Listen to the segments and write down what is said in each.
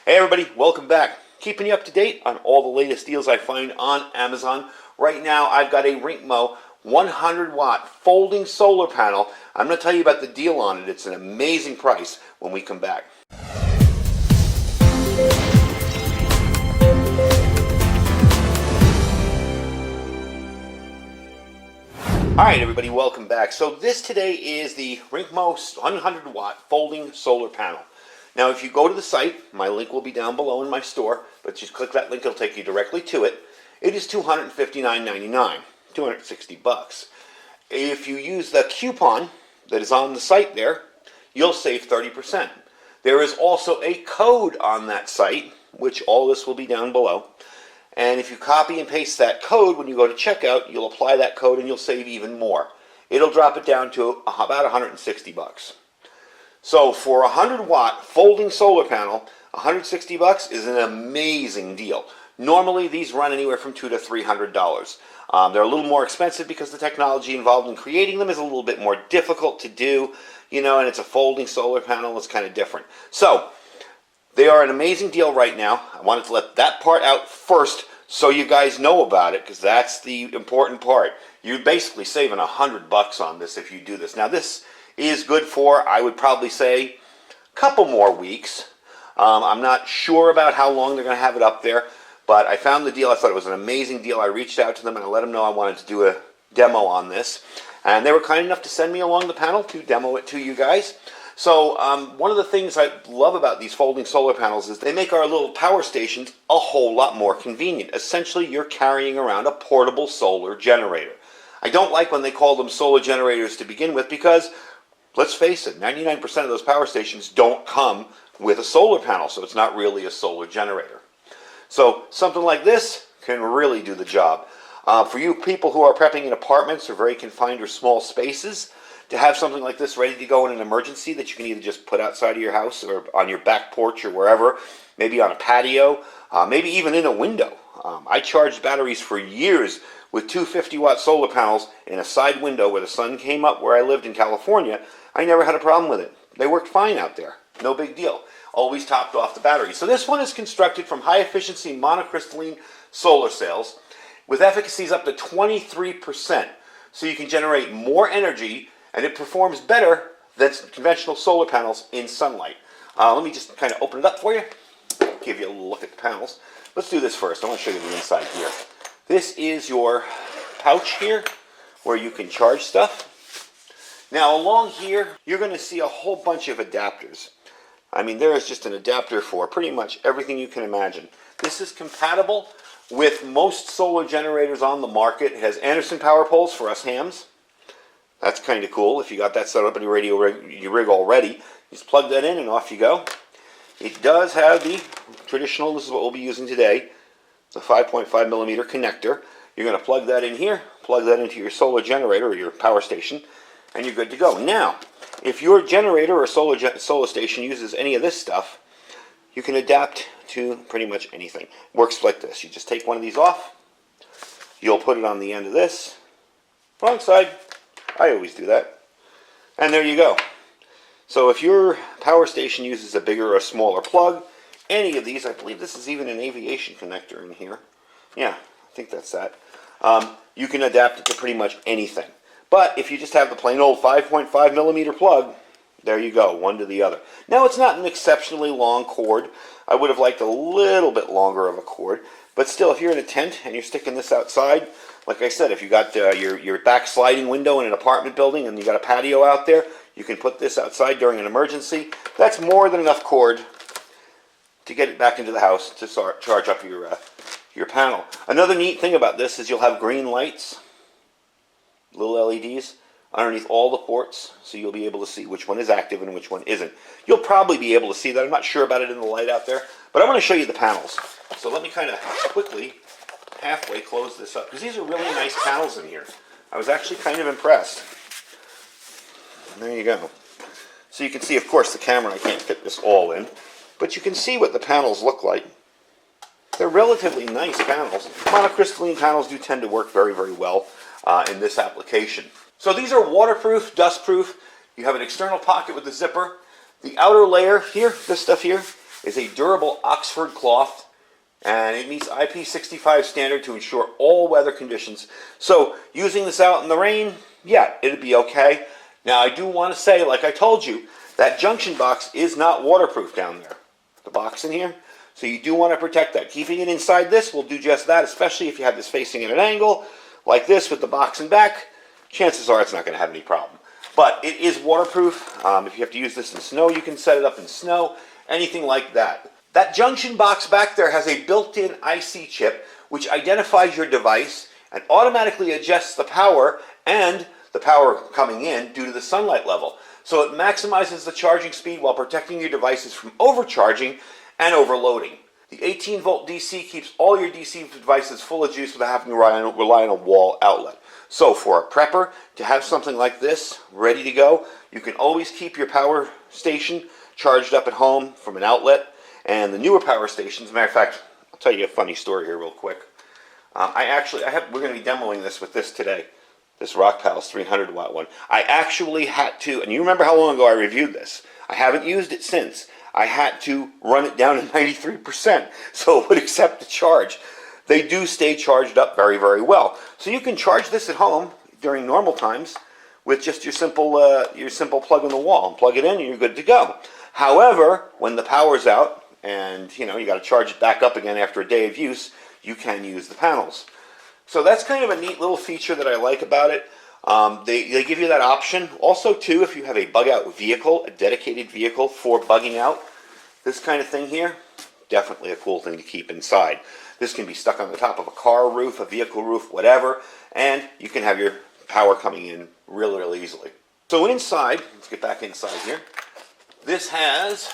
Hey everybody, welcome back. Keeping you up to date on all the latest deals I find on Amazon. Right now I've got a Rinkmo 100 watt folding solar panel. I'm going to tell you about the deal on it. It's an amazing price when we come back. Alright everybody, welcome back. So this today is the Rinkmo 100 watt folding solar panel. Now if you go to the site, my link will be down below in my store, but just click that link, it'll take you directly to it. It is $259.99, 260 bucks. If you use the coupon that is on the site there, you'll save 30%. There is also a code on that site, which all this will be down below. And if you copy and paste that code when you go to checkout, you'll apply that code and you'll save even more. It'll drop it down to about 160 bucks. So for a 100 watt folding solar panel, 160 bucks is an amazing deal. Normally these run anywhere from $200 to $300. They're a little more expensive because the technology involved in creating them is a little bit more difficult to do, and it's a folding solar panel. It's kind of different. So they are an amazing deal right now. I wanted to let that part out first so you guys know about it, because that's the important part. You're basically saving 100 bucks on this if you do this. Now this is good for, I would probably say, a couple more weeks. I'm not sure about how long they're going to have it up there, but I found the deal. I thought it was an amazing deal. I reached out to them and I let them know I wanted to do a demo on this, and they were kind enough to send me along the panel to demo it to you guys. So one of the things I love about these folding solar panels is they make our little power stations a whole lot more convenient. Essentially, you're carrying around a portable solar generator. I don't like when they call them solar generators to begin with because, let's face it, 99% of those power stations don't come with a solar panel, so it's not really a solar generator. So something like this can really do the job. For you people who are prepping in apartments or very confined or small spaces, to have something like this ready to go in an emergency that you can either just put outside of your house or on your back porch or wherever, maybe on a patio, maybe even in a window. I charged batteries for years with two 50-watt solar panels in a side window where the sun came up where I lived in California. I never had a problem with it. They worked fine out there. No big deal. Always topped off the battery. So this one is constructed from high-efficiency monocrystalline solar cells with efficacies up to 23%. So you can generate more energy, and it performs better than conventional solar panels in sunlight. Let me just kind of open it up for you, give you a little look at the panels. Let's do this first. I want to show you the inside here. This is your pouch here where you can charge stuff. Now along here, you're going to see a whole bunch of adapters. I mean, there is just an adapter for pretty much everything you can imagine. This is compatible with most solar generators on the market. It has Anderson power poles for us hams. That's kind of cool. If you got that set up in your rig already, just plug that in and off you go. It does have the traditional, this is what we'll be using today, the 5.5 millimeter connector. You're going to plug that in here, plug that into your solar generator or your power station, and you're good to go. Now, if your generator or solar station uses any of this stuff, you can adapt to pretty much anything. It works like this. You just take one of these off, you'll put it on the end of this, wrong side. I always do that. And there you go. So if your power station uses a bigger or smaller plug, any of these, I believe this is even an aviation connector in here. Yeah, I think that's that. You can adapt it to pretty much anything. But if you just have the plain old 5.5 millimeter plug, there you go, one to the other. Now it's not an exceptionally long cord. I would have liked a little bit longer of a cord. But still, if you're in a tent and you're sticking this outside, like I said, if you got your back sliding window in an apartment building and you got a patio out there, you can put this outside during an emergency. That's more than enough cord to get it back into the house to charge up your panel. Another neat thing about this is you'll have green lights, little LEDs, underneath all the ports, so you'll be able to see which one is active and which one isn't. You'll probably be able to see that. I'm not sure about it in the light out there, but I want to show you the panels. So let me kind of quickly halfway close this up, because these are really nice panels in here. I was actually kind of impressed. And there you go. So you can see, of course, the camera, I can't fit this all in, but you can see what the panels look like. They're relatively nice panels. Monocrystalline panels do tend to work very, very well in this application. So these are waterproof, dustproof. You have an external pocket with a zipper. The outer layer here, this stuff here, is a durable Oxford cloth, and it meets IP65 standard to ensure all weather conditions. So using this out in the rain, yeah, it'd be okay. Now I do want to say, like I told you, that junction box is not waterproof down there. The box in here. So you do want to protect that. Keeping it inside this will do just that, especially if you have this facing at an angle, like this with the box in back. Chances are it's not going to have any problem. But it is waterproof. If you have to use this in snow, you can set it up in snow, anything like that. That junction box back there has a built-in IC chip which identifies your device and automatically adjusts the power and the power coming in due to the sunlight level. So it maximizes the charging speed while protecting your devices from overcharging and overloading. The 18-volt DC keeps all your DC devices full of juice without having to rely on a wall outlet. So for a prepper to have something like this ready to go, you can always keep your power station charged up at home from an outlet. And the newer power stations, as a matter of fact, I'll tell you a funny story here real quick. We're going to be demoing this with this today, this Rock Palace 300 watt one. I actually had to, and you remember how long ago I reviewed this. I haven't used it since. I had to run it down to 93% so it would accept the charge. They do stay charged up very, very well. So you can charge this at home during normal times with just your simple plug in the wall and plug it in and you're good to go. However, when the power's out and you got to charge it back up again after a day of use, you can use the panels. So that's kind of a neat little feature that I like about it. They give you that option. Also, too, if you have a bug-out vehicle, a dedicated vehicle for bugging out, this kind of thing here, definitely a cool thing to keep inside. This can be stuck on the top of a car roof, a vehicle roof, whatever, and you can have your power coming in really, really easily. So inside, let's get back inside here, this has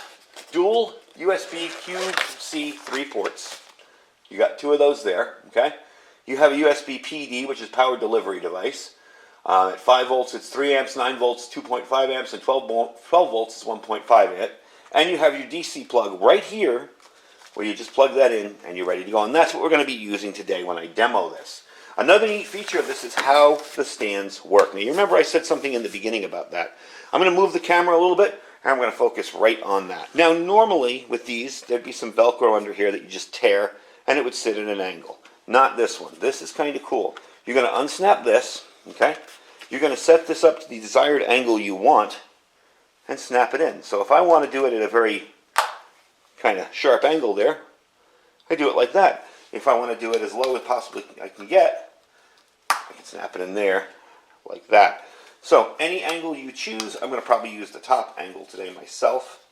dual USB QC 3 ports. You got 2 of those there, okay? You have a USB PD, which is power delivery device. At 5 volts, it's 3 amps, 9 volts, 2.5 amps, and 12 volts is 1.5 amp. And you have your DC plug right here, where you just plug that in and you're ready to go. And that's what we're going to be using today when I demo this. Another neat feature of this is how the stands work. Now, you remember I said something in the beginning about that. I'm going to move the camera a little bit, and I'm going to focus right on that. Now, normally with these, there'd be some Velcro under here that you just tear, and it would sit at an angle. Not this one. This is kind of cool. You're going to unsnap this, okay? You're going to set this up to the desired angle you want and snap it in. So if I want to do it at a very kind of sharp angle there, I do it like that. If I want to do it as low as possibly I can get, I can snap it in there like that. So any angle you choose, I'm going to probably use the top angle today myself.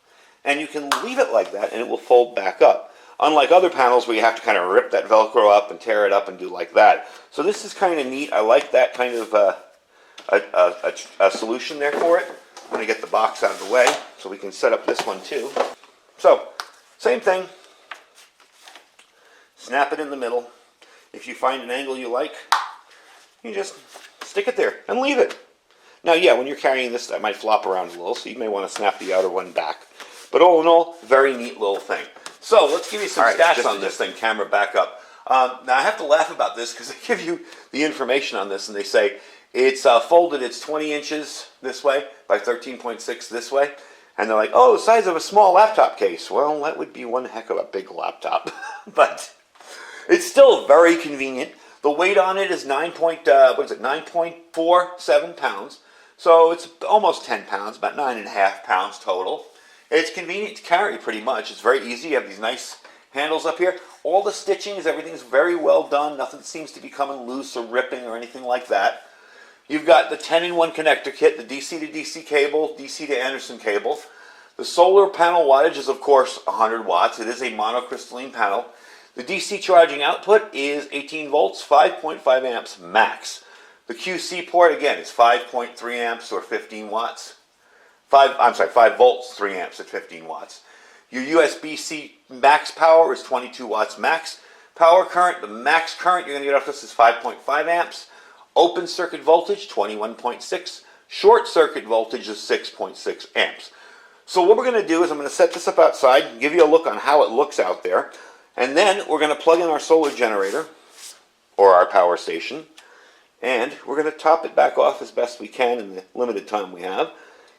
And you can leave it like that and it will fold back up. Unlike other panels where you have to kind of rip that Velcro up and tear it up and do like that. So this is kind of neat. I like that kind of a solution there for it. I'm going to get the box out of the way so we can set up this one too. So, same thing. Snap it in the middle. If you find an angle you like, you just stick it there and leave it. Now, yeah, when you're carrying this, that might flop around a little, so you may want to snap the outer one back. But all in all, very neat little thing. So, let's give you some stats on this thing. Camera back up. Now, I have to laugh about this because they give you the information on this, and they say it's folded, it's 20 inches this way by 13.6 this way. And they're like, oh, the size of a small laptop case. Well, that would be one heck of a big laptop. But it's still very convenient. The weight on it is 9.47 pounds. So it's almost 10 pounds, about 9.5 pounds total. It's convenient to carry pretty much. It's very easy. You have these nice handles up here. All the stitching everything's very well done. Nothing seems to be coming loose or ripping or anything like that. You've got the 10-in-1 connector kit, the DC to DC cable, DC to Anderson cable. The solar panel wattage is, of course, 100 watts. It is a monocrystalline panel. The DC charging output is 18 volts, 5.5 amps max. The QC port, again, is 5.3 amps or 15 watts. 5 volts, 3 amps at 15 watts. Your USB-C max power is 22 watts max. Power current, the max current you're going to get off this is 5.5 amps. Open circuit voltage, 21.6. Short circuit voltage is 6.6 amps. So what we're going to do is I'm going to set this up outside and give you a look on how it looks out there. And then we're going to plug in our solar generator, or our power station, and we're going to top it back off as best we can in the limited time we have,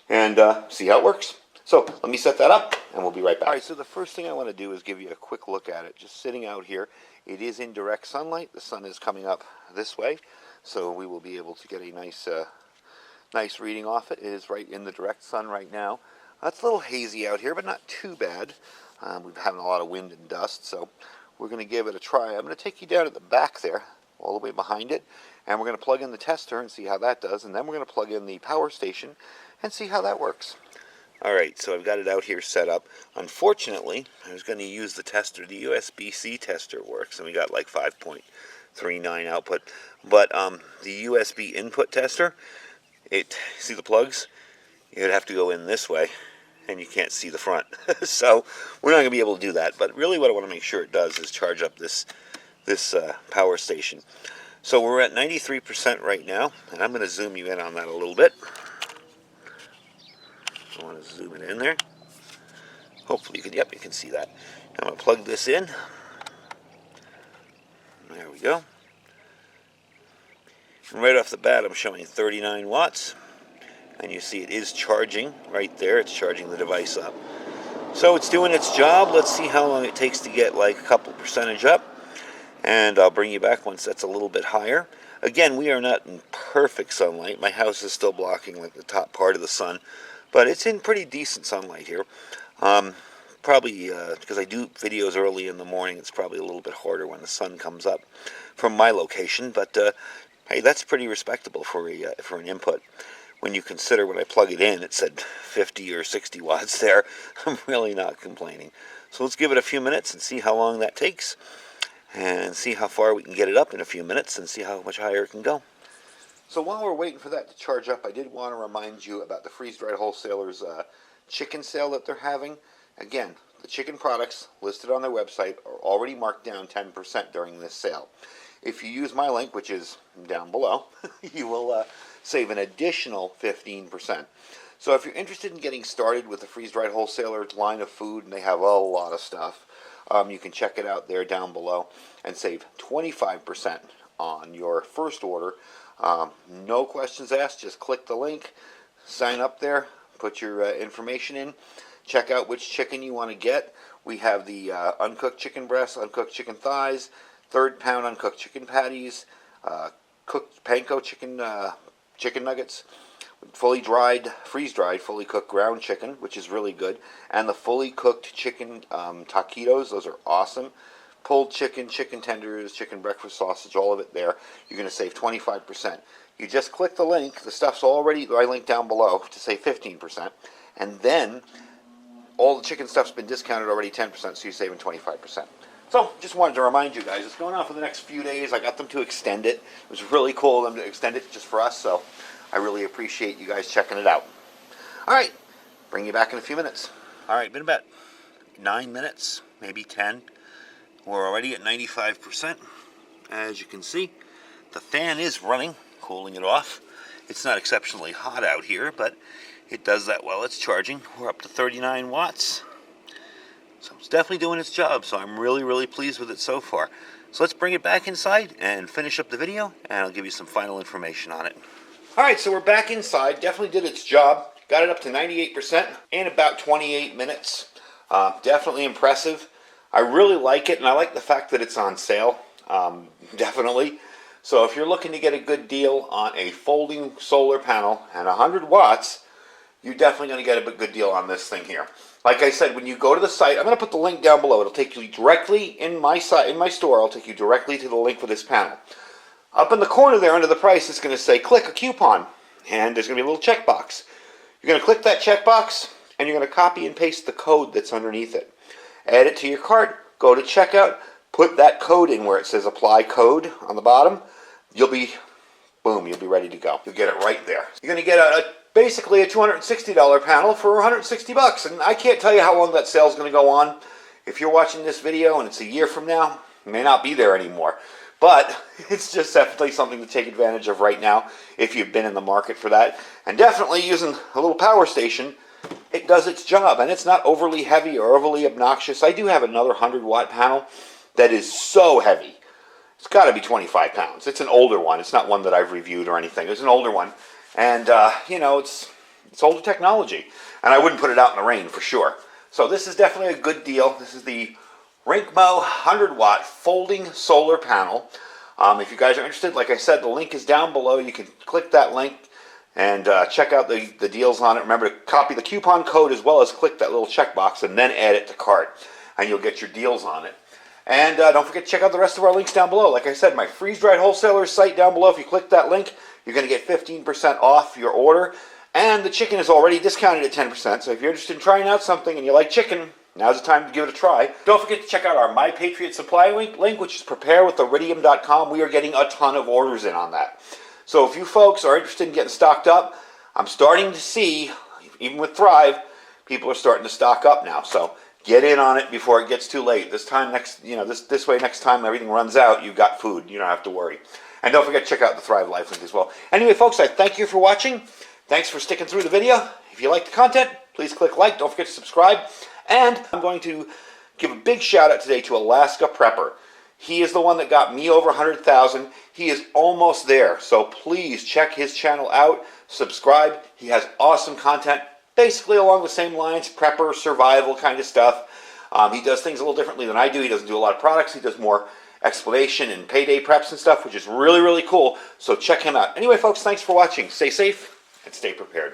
and see how it works. So let me set that up and we'll be right back. All right, so the first thing I want to do is give you a quick look at it. Just sitting out here, it is in direct sunlight. The sun is coming up this way, so we will be able to get a nice reading off it. It is right in the direct sun right now. It's a little hazy out here, but not too bad. We've having a lot of wind and dust, so we're going to give it a try. I'm going to take you down at the back there, all the way behind it, and we're going to plug in the tester and see how that does, and then we're going to plug in the power station and see how that works. Alright, so I've got it out here set up. Unfortunately, I was going to use the tester. The USB-C tester works, and we got like 5.39 output. But the USB input tester, see the plugs? You'd have to go in this way, and you can't see the front. So we're not going to be able to do that. But really what I want to make sure it does is charge up this power station. So we're at 93% right now, and I'm going to zoom you in on that a little bit. I want to zoom it in there. Hopefully you can see that. I'm going to plug this in. There we go. And right off the bat I'm showing 39 watts. And you see it is charging right there. It's charging the device up. So it's doing its job. Let's see how long it takes to get like a couple percentage up. And I'll bring you back once that's a little bit higher. Again, we are not in perfect sunlight. My house is still blocking like the top part of the sun. But it's in pretty decent sunlight here. Probably because I do videos early in the morning, it's probably a little bit harder when the sun comes up from my location. But hey, that's pretty respectable for an input. When you consider when I plug it in, it said 50 or 60 watts there. I'm really not complaining. So let's give it a few minutes and see how long that takes. And see how far we can get it up in a few minutes and see how much higher it can go. So while we're waiting for that to charge up, I did want to remind you about the freeze-dried wholesalers chicken sale that they're having. Again, the chicken products listed on their website are already marked down 10% during this sale. If you use my link, which is down below, you will save an additional 15%. So if you're interested in getting started with the freeze-dried wholesaler line of food, and they have a lot of stuff, you can check it out there down below and save 25% on your first order. No questions asked, just click the link, sign up there, put your information in, check out which chicken you want to get. We have the uncooked chicken breasts, uncooked chicken thighs, third pound uncooked chicken patties, cooked panko chicken nuggets, fully dried, freeze-dried, fully cooked ground chicken, which is really good, and the fully cooked chicken taquitos. Those are awesome. Pulled chicken, chicken tenders, chicken breakfast sausage, all of it there. You're going to save 25%. You just click the link. The stuff's already, I linked down below to save 15%. And then all the chicken stuff's been discounted already 10%, so you're saving 25%. So just wanted to remind you guys, it's going on for the next few days. I got them to extend it. It was really cool of them to extend it just for us, so I really appreciate you guys checking it out. All right, bring you back in a few minutes. All right, been about 9 minutes, maybe 10. We're already at 95%. As you can see, the fan is running, cooling it off. It's not exceptionally hot out here, but it does that while it's charging. We're up to 39 watts. So it's definitely doing its job, so I'm really, really pleased with it so far. So let's bring it back inside and finish up the video, and I'll give you some final information on it. All right, so we're back inside. Definitely did its job. Got it up to 98% in about 28 minutes. Definitely impressive. I really like it, and I like the fact that it's on sale, definitely. So if you're looking to get a good deal on a folding solar panel and 100 watts, you're definitely going to get a good deal on this thing here. Like I said, when you go to the site, I'm going to put the link down below. It'll take you directly in my store. I'll take you directly to the link for this panel. Up in the corner there under the price, it's going to say click a coupon, and there's going to be a little checkbox. You're going to click that checkbox, and you're going to copy and paste the code that's underneath it. Add it to your cart, go to checkout, put that code in where it says apply code on the bottom. You'll be ready to go. You'll get it right there. You're going to get basically a $260 panel for $160, and I can't tell you how long that sale is going to go on. If you're watching this video and it's a year from now, it may not be there anymore. But it's just definitely something to take advantage of right now if you've been in the market for that. And definitely using a little power station, it does its job, and it's not overly heavy or overly obnoxious. I do have another 100 watt panel that is so heavy. It's got to be 25 pounds. It's an older one. It's not one that I've reviewed or anything. It's an older one. And, you know, it's solar technology. And I wouldn't put it out in the rain for sure. So this is definitely a good deal. This is the Rinkmo 100 watt folding solar panel. If you guys are interested, like I said, the link is down below. You can click that link and check out the deals on it. Remember to copy the coupon code as well as click that little checkbox and then add it to cart, and you'll get your deals on it. And don't forget to check out the rest of our links down below. Like I said, my freeze-dried wholesalers site down below. If you click that link, you're going to get 15% off your order. And the chicken is already discounted at 10%. So if you're interested in trying out something and you like chicken, now's the time to give it a try. Don't forget to check out our My Patriot Supply link, which is preparewithiridium.com. We are getting a ton of orders in on that. So if you folks are interested in getting stocked up, I'm starting to see, even with Thrive, people are starting to stock up now. So get in on it before it gets too late. This time, this way, next time everything runs out, you've got food. You don't have to worry. And don't forget to check out the Thrive Life link as well. Anyway, folks, I thank you for watching. Thanks for sticking through the video. If you like the content, please click like. Don't forget to subscribe. And I'm going to give a big shout out today to Alaska Prepper. He is the one that got me over 100,000. He is almost there. So please check his channel out. Subscribe. He has awesome content, basically along the same lines, prepper, survival kind of stuff. He does things a little differently than I do. He doesn't do a lot of products. He does more explanation and payday preps and stuff, which is really, really cool. So check him out. Anyway, folks, thanks for watching. Stay safe and stay prepared.